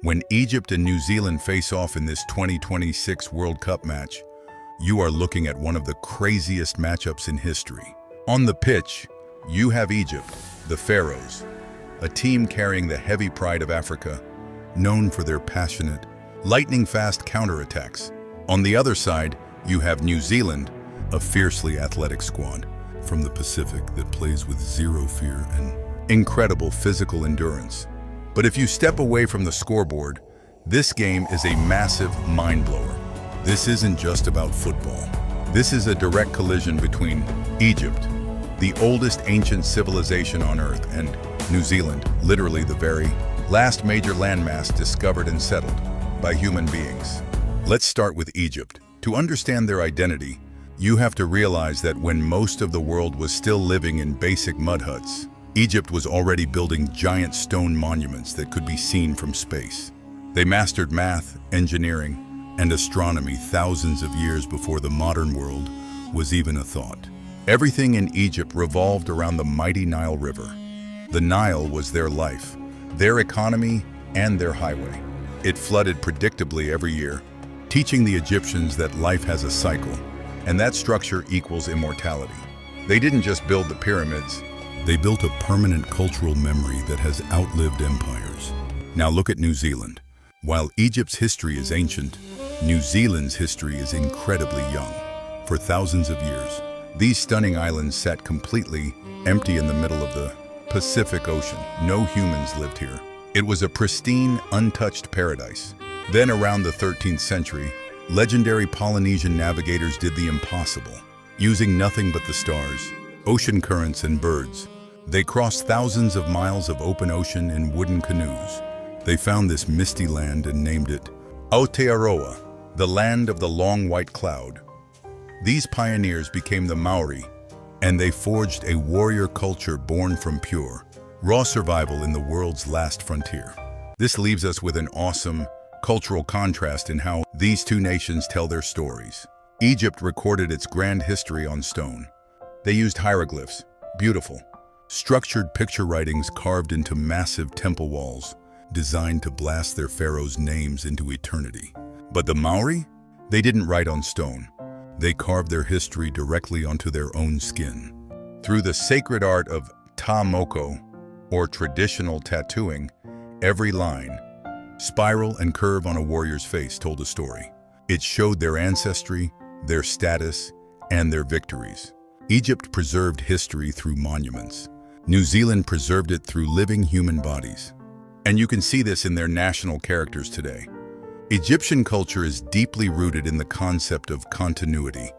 When Egypt and New Zealand face off in this 2026 World Cup match, you are looking at one of the craziest matchups in history. On the pitch, you have Egypt, the Pharaohs, a team carrying the heavy pride of Africa, known for their passionate, lightning-fast counterattacks. On the other side, you have New Zealand, a fiercely athletic squad from the Pacific that plays with zero fear and incredible physical endurance. But if you step away from the scoreboard, this game is a massive mind-blower. This isn't just about football. This is a direct collision between Egypt, the oldest ancient civilization on Earth, and New Zealand, literally the very last major landmass discovered and settled by human beings. Let's start with Egypt. To understand their identity, you have to realize that when most of the world was still living in basic mud huts, Egypt was already building giant stone monuments that could be seen from space. They mastered math, engineering, and astronomy thousands of years before the modern world was even a thought. Everything in Egypt revolved around the mighty Nile River. The Nile was their life, their economy, and their highway. It flooded predictably every year, teaching the Egyptians that life has a cycle, and that structure equals immortality. They didn't just build the pyramids, they built a permanent cultural memory that has outlived empires. Now look at New Zealand. While Egypt's history is ancient, New Zealand's history is incredibly young. For thousands of years, these stunning islands sat completely empty in the middle of the Pacific Ocean. No humans lived here. It was a pristine, untouched paradise. Then around the 13th century, legendary Polynesian navigators did the impossible. Using nothing but the stars, ocean currents, and birds, they crossed thousands of miles of open ocean in wooden canoes. They found this misty land and named it Aotearoa, the land of the long white cloud. These pioneers became the Māori, and they forged a warrior culture born from pure, raw survival in the world's last frontier. This leaves us with an awesome cultural contrast in how these two nations tell their stories. Egypt recorded its grand history on stone. They used hieroglyphs, beautiful, structured picture writings carved into massive temple walls, designed to blast their pharaohs' names into eternity. But the Maori? They didn't write on stone. They carved their history directly onto their own skin. Through the sacred art of moko, or traditional tattooing, every line, spiral, and curve on a warrior's face told a story. It showed their ancestry, their status, and their victories. Egypt preserved history through monuments. New Zealand preserved it through living human bodies. And you can see this in their national characters today. Egyptian culture is deeply rooted in the concept of continuity,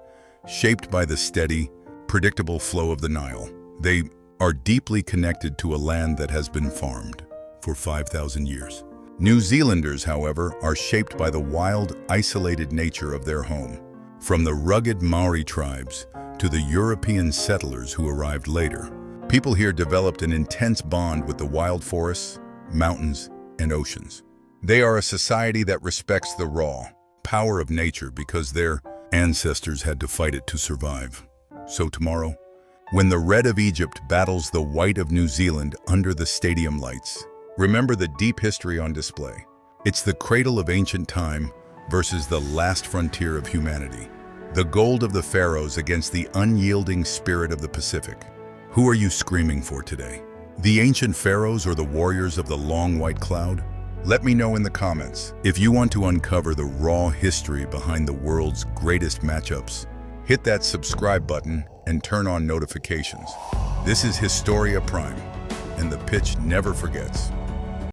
shaped by the steady, predictable flow of the Nile. They are deeply connected to a land that has been farmed for 5,000 years. New Zealanders, however, are shaped by the wild, isolated nature of their home. From the rugged Maori tribes to the European settlers who arrived later, people here developed an intense bond with the wild forests, mountains, and oceans. They are a society that respects the raw power of nature because their ancestors had to fight it to survive. So tomorrow, when the red of Egypt battles the white of New Zealand under the stadium lights, remember the deep history on display. It's the cradle of ancient time versus the last frontier of humanity. The gold of the pharaohs against the unyielding spirit of the Pacific. Who are you screaming for today? The ancient pharaohs or the warriors of the long white cloud? Let me know in the comments. If you want to uncover the raw history behind the world's greatest matchups, hit that subscribe button and turn on notifications. This is Historia Prime, and the pitch never forgets.